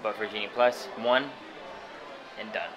but for Genie Plus, one and done.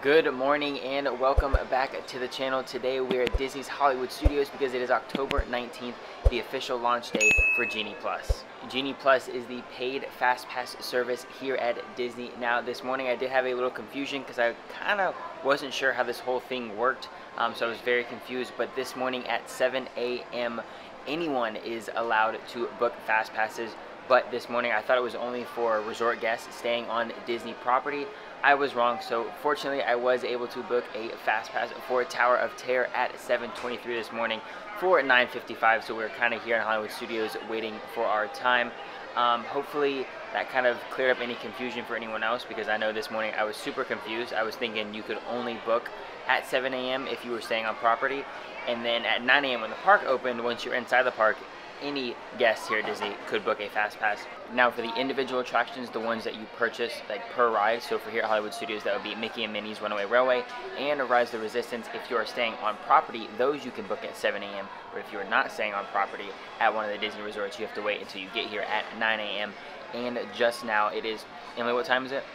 Good morning and welcome back to the channel. Today we are at Disney's Hollywood Studios because it is October 19th, the official launch day for Genie Plus. Genie Plus is the paid Fast Pass service here at Disney. Now this morning I did have a little confusion because I kind of wasn't sure how this whole thing worked, so I was very confused. But this morning at 7 a.m. anyone is allowed to book Fast Passes. But this morning I thought it was only for resort guests staying on Disney property. I was wrong, so fortunately I was able to book a Fast Pass for Tower of Terror at 7:23 this morning for 9:55, so we're kind of here in Hollywood Studios waiting for our time. Hopefully that kind of cleared up any confusion for anyone else, because I know this morning I was super confused. I was thinking you could only book at 7 a.m. if you were staying on property, and then at 9 a.m. when the park opened, once you're inside the park, any guest here at Disney could book a Fast Pass. Now for the individual attractions, the ones that you purchase like per ride, so for here at Hollywood Studios that would be Mickey and Minnie's Runaway Railway and Rise of the Resistance. If you are staying on property, those you can book at 7 a.m. But if you are not staying on property at one of the Disney resorts, you have to wait until you get here at 9 a.m. And just now it is, Emily, what time is it?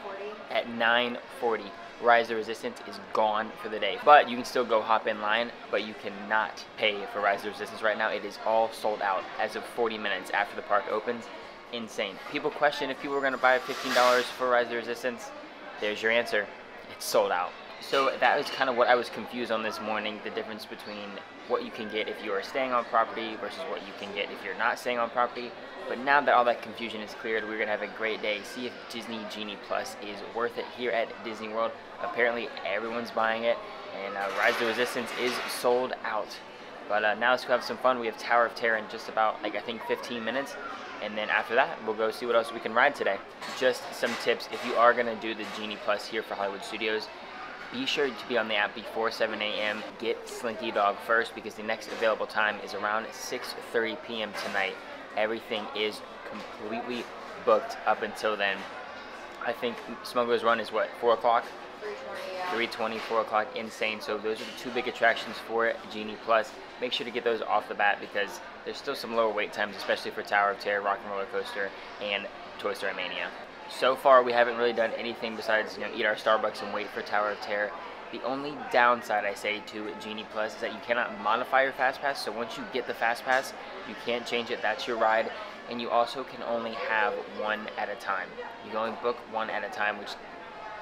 9:40. At 9:40. Rise of the Resistance is gone for the day, but you can still go hop in line, but you cannot pay for Rise of the Resistance right now. It is all sold out as of 40 minutes after the park opens. Insane. People question if people are going to buy $15 for Rise of the Resistance. There's your answer. It's sold out. So that was kind of what I was confused on this morning, the difference between what you can get if you are staying on property versus what you can get if you're not staying on property. But now that all that confusion is cleared, we're going to have a great day. See if Disney Genie Plus is worth it here at Disney World. Apparently everyone's buying it, and Rise of the Resistance is sold out. But now let's go have some fun. We have Tower of Terror in just about, I think 15 minutes. And then after that, we'll go see what else we can ride today. Just some tips. If you are going to do the Genie Plus here for Hollywood Studios, be sure to be on the app before 7 a.m. Get Slinky Dog first, because the next available time is around 6:30 p.m. tonight. Everything is completely booked up until then. I think Smuggler's Run is what, 4 o'clock? 3:20, yeah. 3:20, 4 o'clock, insane. So those are the two big attractions for Genie Plus. Make sure to get those off the bat, because there's still some lower wait times, especially for Tower of Terror, Rock and Roller Coaster, and Toy Story Mania. So far, we haven't really done anything besides, eat our Starbucks and wait for Tower of Terror. The only downside, I say, to Genie Plus is that you cannot modify your Fast Pass. So once you get the Fast Pass, you can't change it. That's your ride. And you also can only have one at a time. You can only book one at a time, which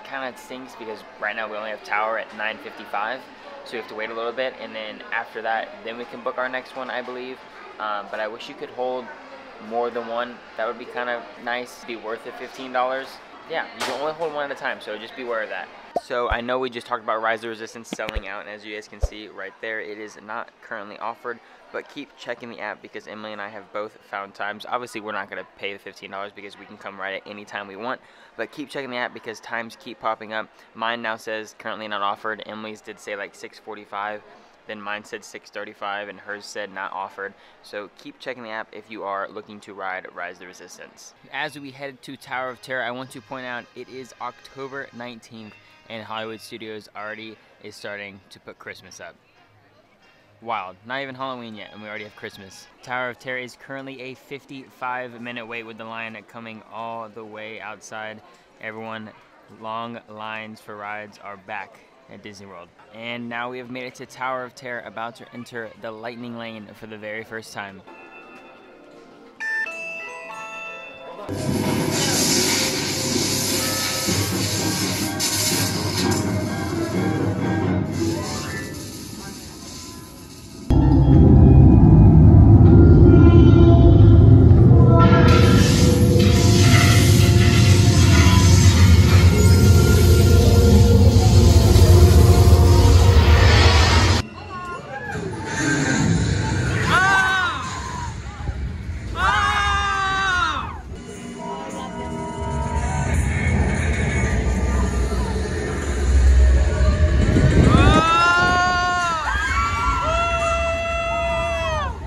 kind of stinks, because right now we only have Tower at 9:55. So we have to wait a little bit. And then after that, then we can book our next one, I believe. But I wish you could hold more than one. That would be kind of nice. Be worth it, $15. Yeah, you can only hold one at a time, so just be aware of that. So I know we just talked about Rise of the Resistance selling out, and as you guys can see right there, it is not currently offered, but keep checking the app, because Emily and I have both found times. Obviously we're not going to pay the $15 because we can come ride it any time we want, but keep checking the app because times keep popping up. Mine now says currently not offered. Emily's did say like 6:45. Then mine said 6:35, and hers said not offered. So keep checking the app if you are looking to ride Rise of the Resistance. As we head to Tower of Terror, I want to point out it is October 19th, and Hollywood Studios already is starting to put Christmas up. Wild. Not even Halloween yet, and we already have Christmas. Tower of Terror is currently a 55-minute wait, with the line coming all the way outside. Everyone, long lines for rides are back at Disney World. And now we have made it to Tower of Terror, about to enter the lightning lane for the very first time.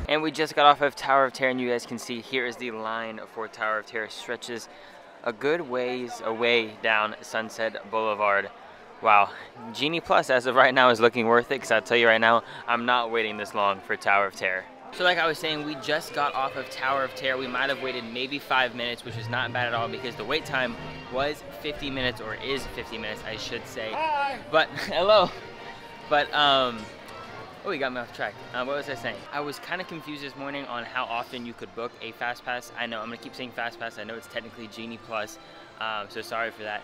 And we just got off of Tower of Terror, and you guys can see here is the line for Tower of Terror. Stretches a good ways away down Sunset Boulevard. Wow, Genie Plus as of right now is looking worth it, because I'll tell you right now, I'm not waiting this long for Tower of Terror. So like I was saying, we just got off of Tower of Terror. We might have waited maybe 5 minutes, which is not bad at all, because the wait time was 50 minutes, or is 50 minutes, I should say. Hi. But, hello. But, oh, you got me off track. What was I saying? I was kind of confused this morning on how often you could book a Fast Pass. I know, I'm gonna keep saying Fast Pass. I know it's technically Genie Plus, so sorry for that.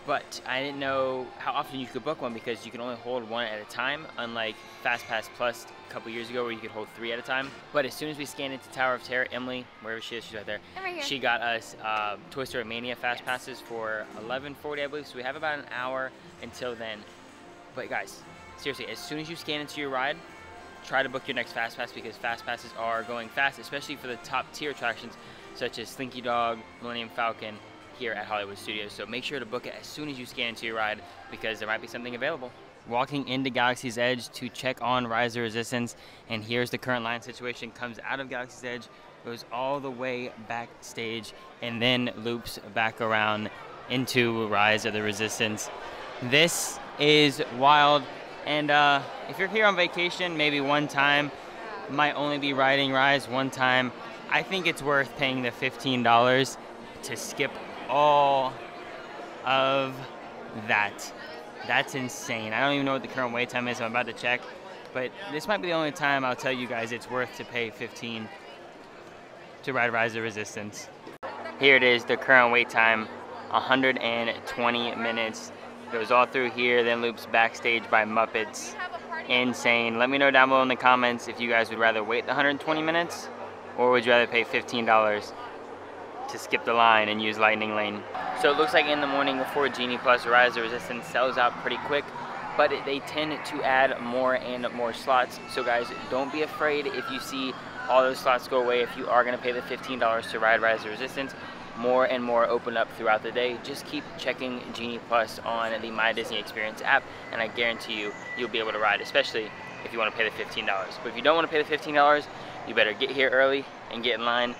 But I didn't know how often you could book one, because you can only hold one at a time, unlike Fast Pass Plus a couple years ago where you could hold 3 at a time. But as soon as we scanned into Tower of Terror, Emily, wherever she is, she's right there, she got us Toy Story Mania Fast Passes for $11.40, I believe, so we have about an hour until then. But guys, seriously, as soon as you scan into your ride, try to book your next Fast Pass, because Fast Passes are going fast, especially for the top tier attractions such as Slinky Dog, Millennium Falcon, here at Hollywood Studios. So make sure to book it as soon as you scan into your ride, because there might be something available. Walking into Galaxy's Edge to check on Rise of Resistance, and here's the current line situation. Comes out of Galaxy's Edge, goes all the way backstage, and then loops back around into Rise of the Resistance. This is wild, and if you're here on vacation, maybe one time, might only be riding Rise one time, I think it's worth paying the $15 to skip all of that. That's insane. I don't even know what the current wait time is. I'm about to check, but this might be the only time I'll tell you guys it's worth to pay $15 to ride Rise of Resistance. Here it is, the current wait time, 120 minutes. Goes all through here, then loops backstage by Muppets. Insane. Let me know down below in the comments if you guys would rather wait the 120 minutes, or would you rather pay $15 to skip the line and use Lightning Lane. So it looks like in the morning before Genie Plus, Rise of Resistance sells out pretty quick, but they tend to add more and more slots. So guys, don't be afraid if you see all those slots go away. If you are gonna pay the $15 to ride Rise of Resistance, more and more open up throughout the day. Just keep checking Genie Plus on the My Disney Experience app, and I guarantee you, you'll be able to ride, especially if you wanna pay the $15. But if you don't wanna pay the $15, you better get here early and get in line.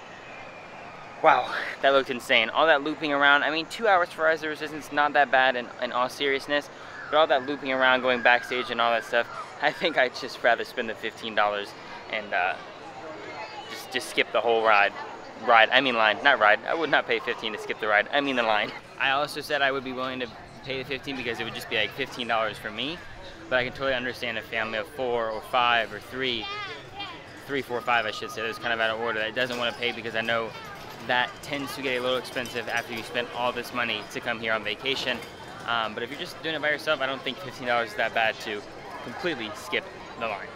Wow, that looked insane. All that looping around, I mean, 2 hours for Rise of Resistance, not that bad in all seriousness, but all that looping around, going backstage and all that stuff, I think I'd just rather spend the $15 and just skip the whole line. Not ride. I would not pay $15 to skip the ride, I mean the line. I also said I would be willing to pay the $15 because it would just be like $15 for me, but I can totally understand a family of 4 or 5 or 3, 4, 5 I should say, that's kind of out of order, that doesn't want to pay, because I know that tends to get a little expensive after you spend all this money to come here on vacation. But if you're just doing it by yourself, I don't think $15 is that bad to completely skip the line.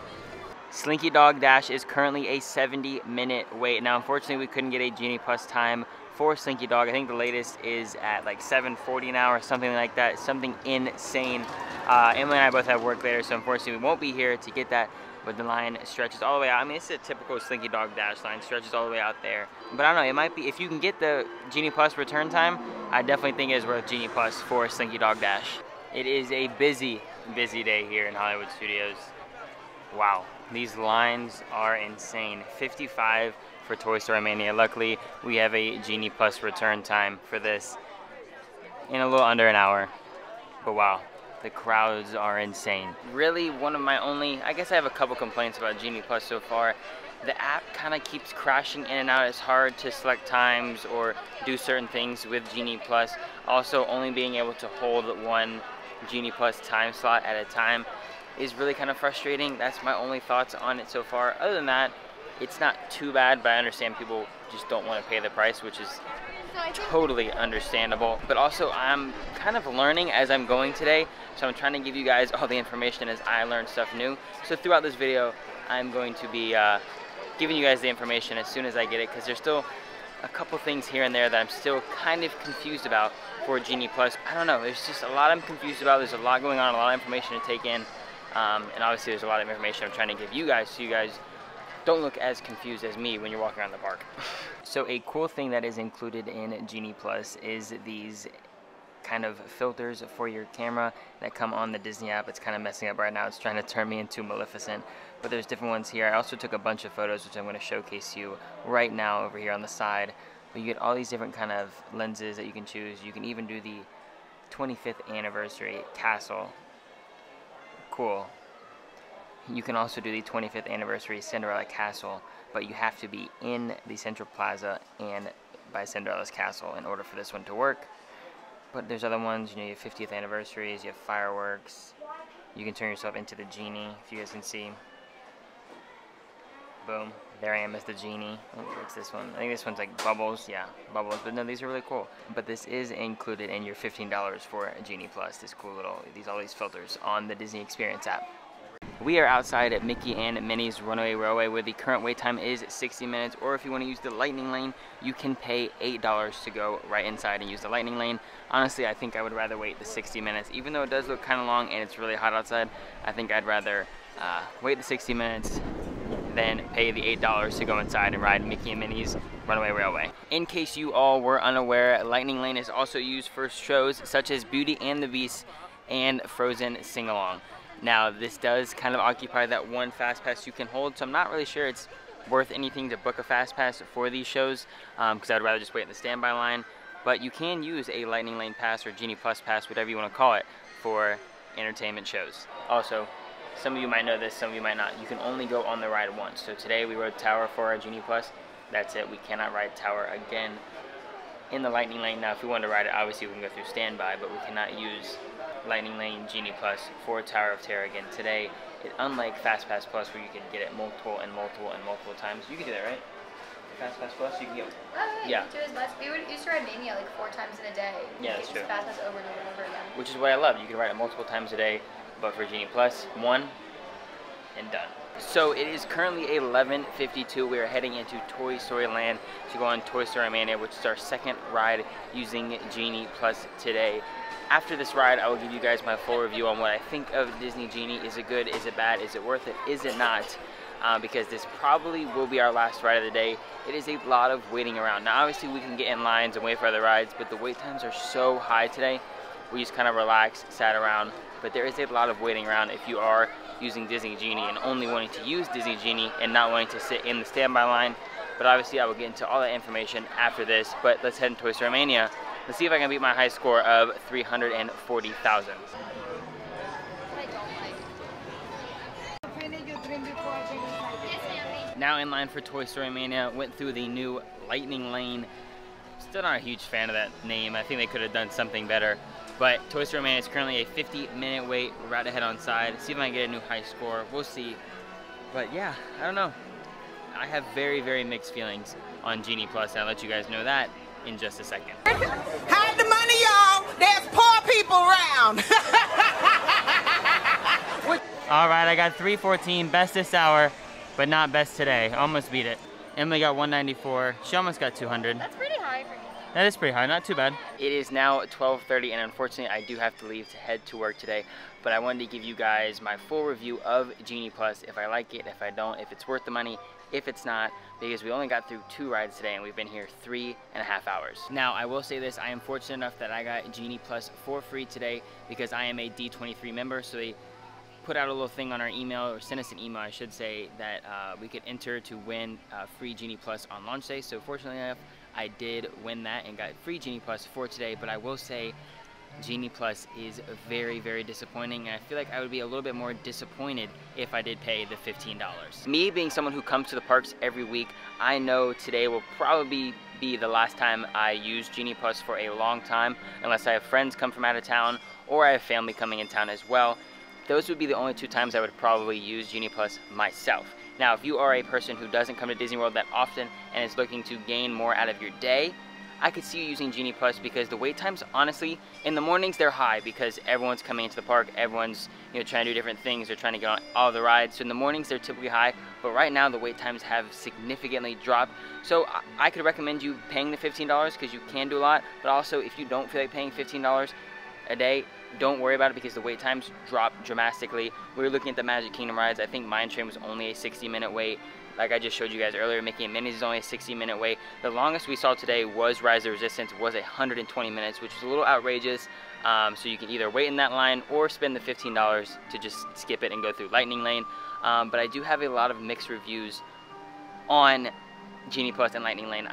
Slinky Dog Dash is currently a 70-minute wait. Now, unfortunately, we couldn't get a Genie Plus time for Slinky Dog. I think the latest is at like 7:40 now or something like that. Something insane. Emily and I both have work later, so unfortunately we won't be here to get that. But the line stretches all the way out. I mean, it's a typical Slinky Dog Dash line, stretches all the way out there. But I don't know, it might be, if you can get the Genie Plus return time, I definitely think it is worth Genie Plus for Slinky Dog Dash. It is a busy, busy day here in Hollywood Studios. Wow, these lines are insane. 55 for Toy Story Mania. Luckily, we have a Genie Plus return time for this in a little under an hour. But wow. The crowds are insane. Really, one of my only, I guess I have a couple complaints about Genie Plus so far. The app kind of keeps crashing in and out. It's hard to select times or do certain things with Genie Plus. Also, only being able to hold one Genie Plus time slot at a time is really kind of frustrating. That's my only thoughts on it so far. Other than that, it's not too bad, but I understand people just don't want to pay the price, which is totally understandable. But also, I'm kind of learning as I'm going today, so I'm trying to give you guys all the information as I learn stuff new. So throughout this video, I'm going to be giving you guys the information as soon as I get it, because there's still a couple things here and there that I'm still kind of confused about for Genie Plus. I don't know, there's just a lot I'm confused about. There's a lot going on, a lot of information to take in, and obviously there's a lot of information I'm trying to give you guys, so you guys don't look as confused as me when you're walking around the park. So a cool thing that is included in Genie Plus is these kind of filters for your camera that come on the Disney app. It's kind of messing up right now. It's trying to turn me into Maleficent, but there's different ones here. I also took a bunch of photos, which I'm going to showcase you right now over here on the side. But you get all these different kind of lenses that you can choose. You can even do the 25th anniversary castle. Cool. You can also do the 25th anniversary Cinderella Castle, but you have to be in the Central Plaza and by Cinderella's Castle in order for this one to work. But there's other ones, you know, you have 50th anniversaries, you have fireworks. You can turn yourself into the genie, if you guys can see. Boom. There I am as the genie. Oh, what's this one? I think this one's like bubbles. Yeah, bubbles. But no, these are really cool. But this is included in your $15 for Genie Plus. This cool little, all these filters on the Disney Experience app. We are outside at Mickey and Minnie's Runaway Railway, where the current wait time is 60 minutes, or if you want to use the Lightning Lane, you can pay $8 to go right inside and use the Lightning Lane. Honestly, I think I would rather wait the 60 minutes. Even though it does look kind of long and it's really hot outside, I think I'd rather wait the 60 minutes than pay the $8 to go inside and ride Mickey and Minnie's Runaway Railway. In case you all were unaware, Lightning Lane is also used for shows such as Beauty and the Beast and Frozen Sing-Along. Now, this does kind of occupy that one fast pass you can hold, so I'm not really sure it's worth anything to book a fast pass for these shows, because I'd rather just wait in the standby line. But you can use a Lightning Lane pass or Genie Plus pass, whatever you want to call it, for entertainment shows. Also, some of you might know this, some of you might not. You can only go on the ride once. So today we rode Tower for our Genie Plus. That's it. We cannot ride Tower again in the Lightning Lane. Now, if we wanted to ride it, obviously we can go through standby, but we cannot use Lightning Lane Genie Plus for Tower of Terror again today. Unlike Fast Pass Plus, where you can get it multiple times. You can do that, right? Fast Pass Plus, you can get it. Oh, yeah. You can do as much. We used to ride Mania like 4 times in a day. Yeah, that's true. Fast Pass over and over and over again. Which is what I love. You can ride it multiple times a day, but for Genie Plus, one and done. So it is currently 11:52. We are heading into Toy Story Land to go on Toy Story Mania, which is our second ride using Genie Plus today. After this ride, I will give you guys my full review on what I think of Disney Genie. Is it good? Is it bad? Is it worth it? Is it not? Because this probably will be our last ride of the day. It is a lot of waiting around. Now, obviously, we can get in lines and wait for other rides, but the wait times are so high today. We just kind of relaxed, sat around, but there is a lot of waiting around if you are using Disney Genie and only wanting to use Disney Genie and not wanting to sit in the standby line. But obviously, I will get into all that information after this. But let's head into Toy Story Mania. Let's see if I can beat my high score of 340,000. Now in line for Toy Story Mania, went through the new Lightning Lane. Still not a huge fan of that name. I think they could have done something better. But Toy Story Mania is currently a 50-minute wait. We're about to head on side, see if I can get a new high score. We'll see. But yeah, I don't know. I have very, very mixed feelings on Genie Plus, and I'll let you guys know that in just a second. Hide the money, y'all. There's poor people around. All right, I got 314, best this hour, but not best today. Almost beat it. Emily got 194. She almost got 200. That's pretty high for me. That is pretty high, not too bad. It is now 12:30, and unfortunately I do have to leave to head to work today, but I wanted to give you guys my full review of Genie Plus, if I like it, if I don't, if it's worth the money, if it's not, because we only got through 2 rides today and we've been here 3.5 hours. Now, I will say this, I am fortunate enough that I got Genie Plus for free today because I am a D23 member, so they put out a little thing on our email, or sent us an email, I should say, that we could enter to win free Genie Plus on launch day. So fortunately enough, I did win that and got free Genie Plus for today, but I will say Genie Plus is very, very disappointing, and I feel like I would be a little bit more disappointed if I did pay the $15. Me being someone who comes to the parks every week, I know today will probably be the last time I use Genie Plus for a long time, unless I have friends come from out of town or I have family coming in town as well. Those would be the only 2 times I would probably use Genie Plus myself. Now, if you are a person who doesn't come to Disney World that often and is looking to gain more out of your day, I could see you using Genie Plus because the wait times, honestly, in the mornings they're high because everyone's coming into the park, everyone's trying to do different things, they're trying to get on all the rides. So in the mornings they're typically high, but right now the wait times have significantly dropped. So I could recommend you paying the $15 because you can do a lot, but also if you don't feel like paying $15 a day, don't worry about it because the wait times drop dramatically. We were looking at the Magic Kingdom rides. I think Mine Train was only a 60-minute wait. Like I just showed you guys earlier, Mickey and Minnie's is only a 60-minute wait. The longest we saw today was Rise of Resistance, was 120 minutes, which was a little outrageous. So you can either wait in that line or spend the $15 to just skip it and go through Lightning Lane. But I do have a lot of mixed reviews on Genie Plus and Lightning Lane.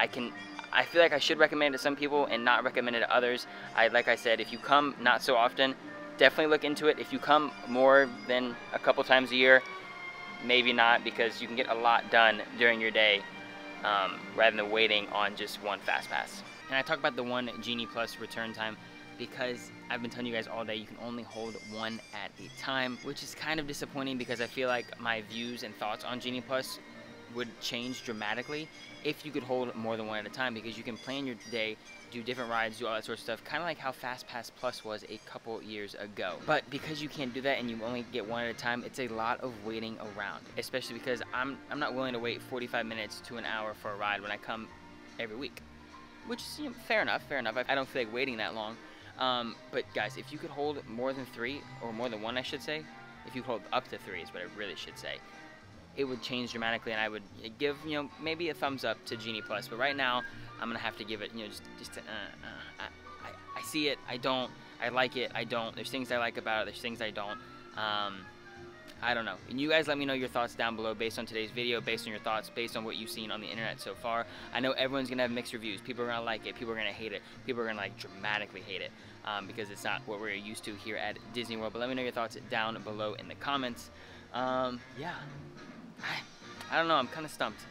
I feel like I should recommend it to some people and not recommend it to others. Like I said, if you come not so often, definitely look into it. If you come more than a couple times a year, maybe not, because you can get a lot done during your day rather than waiting on just one fast pass. And I talk about the one Genie Plus return time because I've been telling you guys all day you can only hold one at a time, which is kind of disappointing because I feel like my views and thoughts on Genie Plus would change dramatically if you could hold more than one at a time, because you can plan your day, do different rides, do all that sort of stuff, kind of like how Fast Pass Plus was a couple years ago. But because you can't do that and you only get one at a time, it's a lot of waiting around, especially because I'm not willing to wait 45 minutes to an hour for a ride when I come every week, which is, you know, fair enough. I don't feel like waiting that long. But guys, if you could hold more than 3, or more than 1, I should say, if you could hold up to 3 is what I really should say, it would change dramatically, and I would give, you know, maybe a thumbs up to Genie Plus. But right now, I'm gonna have to give it, you know, I see it, I don't, I like it, I don't. There's things I like about it, there's things I don't. I don't know. And you guys let me know your thoughts down below based on today's video, based on your thoughts, based on what you've seen on the internet so far. I know everyone's gonna have mixed reviews. People are gonna like it, people are gonna hate it, people are gonna like dramatically hate it, because it's not what we're used to here at Disney World. But let me know your thoughts down below in the comments. Yeah, I don't know, I'm kind of stumped.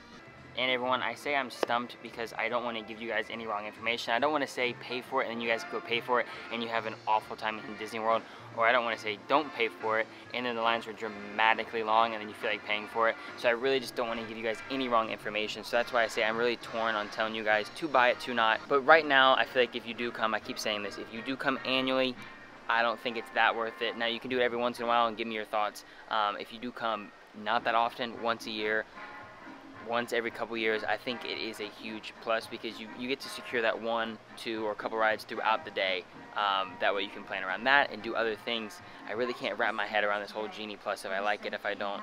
And everyone, I say I'm stumped because I don't want to give you guys any wrong information. I don't want to say pay for it and then you guys go pay for it and you have an awful time in Disney World. Or I don't want to say don't pay for it and then the lines were dramatically long and then you feel like paying for it. So I really just don't want to give you guys any wrong information. So that's why I say I'm really torn on telling you guys to buy it, to not. But right now, I feel like if you do come, I keep saying this, if you do come annually, I don't think it's that worth it. Now you can do it every once in a while and give me your thoughts. If you do come not that often, once a year, once every couple years, I think it is a huge plus because you get to secure that 1, 2, or a couple rides throughout the day. That way you can plan around that and do other things. I really can't wrap my head around this whole Genie Plus, if I like it, if I don't.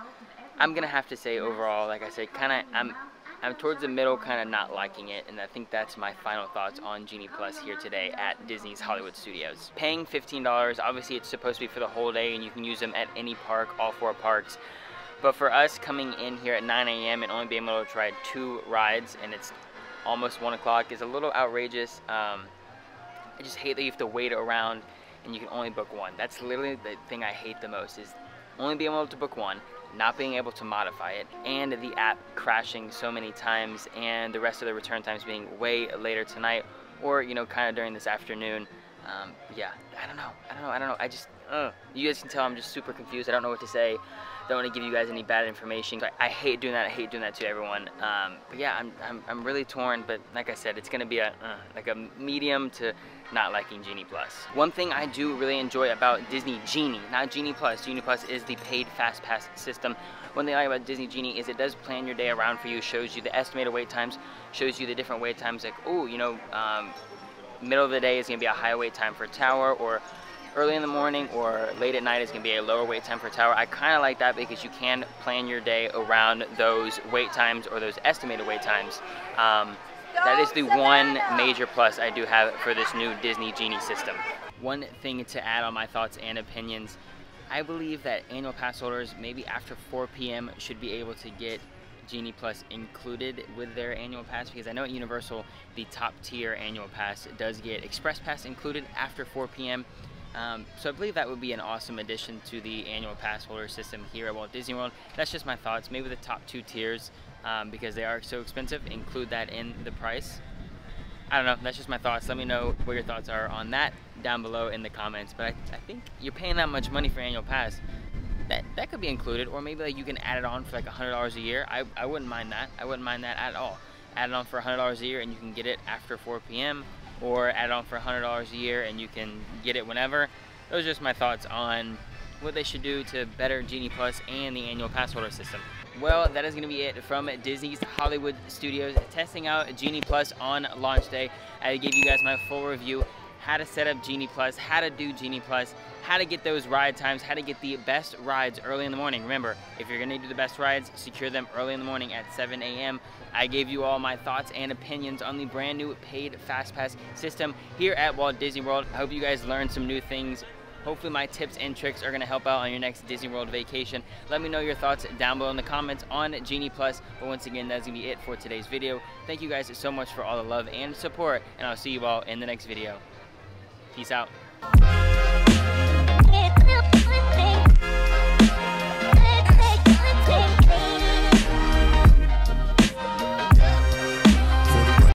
I'm gonna have to say overall, like I said, I'm towards the middle, kind of not liking it, and I think that's my final thoughts on Genie Plus here today at Disney's Hollywood Studios. Paying $15, obviously it's supposed to be for the whole day and you can use them at any park, all 4 parks. But for us coming in here at 9 a.m. and only being able to try 2 rides and it's almost 1 o'clock is a little outrageous. I just hate that you have to wait around and you can only book 1. That's literally the thing I hate the most, is only being able to book 1, not being able to modify it, and the app crashing so many times, and the rest of the return times being way later tonight or, you know, kind of during this afternoon. Yeah, I don't know. I just, you guys can tell I'm just super confused. I don't know what to say. Don't want to give you guys any bad information. I hate doing that. I hate doing that to everyone. But yeah, I'm really torn. But like I said, it's gonna be like a medium to not liking Genie Plus. One thing I do really enjoy about Disney Genie, not Genie Plus. Genie Plus is the paid fast pass system. One thing I like about Disney Genie is it does plan your day around for you. Shows you the estimated wait times. Shows you the different wait times. Like, oh, you know, middle of the day is gonna be a high wait time for Tower, or early in the morning or late at night is going to be a lower wait time for Tower. I kind of like that because you can plan your day around those wait times or those estimated wait times. That is the one major plus I do have for this new Disney Genie system. One thing to add on my thoughts and opinions, I believe that annual pass holders maybe after 4 p.m. should be able to get Genie Plus included with their annual pass, because I know at Universal the top tier annual pass does get Express Pass included after 4 p.m. So I believe that would be an awesome addition to the annual pass holder system here at Walt Disney World. That's just my thoughts. Maybe the top 2 tiers, because they are so expensive, include that in the price. I don't know, that's just my thoughts. Let me know what your thoughts are on that down below in the comments. But I think you're paying that much money for annual pass, that could be included, or maybe like you can add it on for like $100 a year. I wouldn't mind that. I wouldn't mind that at all. Add it on for $100 a year and you can get it after 4 p.m. or add on for $100 a year and you can get it whenever. Those are just my thoughts on what they should do to better Genie Plus and the annual pass holder system. Well, that is going to be it from Disney's Hollywood Studios testing out Genie Plus on launch day. I gave you guys my full review, how to set up Genie Plus, how to do Genie Plus, how to get those ride times, how to get the best rides early in the morning. Remember, if you're going to do the best rides, secure them early in the morning at 7 a.m. I gave you all my thoughts and opinions on the brand new paid Fast Pass system here at Walt Disney World. I hope you guys learned some new things Hopefully my tips and tricks are going to help out on your next Disney World vacation. Let me know your thoughts down below in the comments on Genie Plus. But once again, that's going to be it for today's video. Thank you guys so much for all the love and support, and I'll see you all in the next video. Peace out.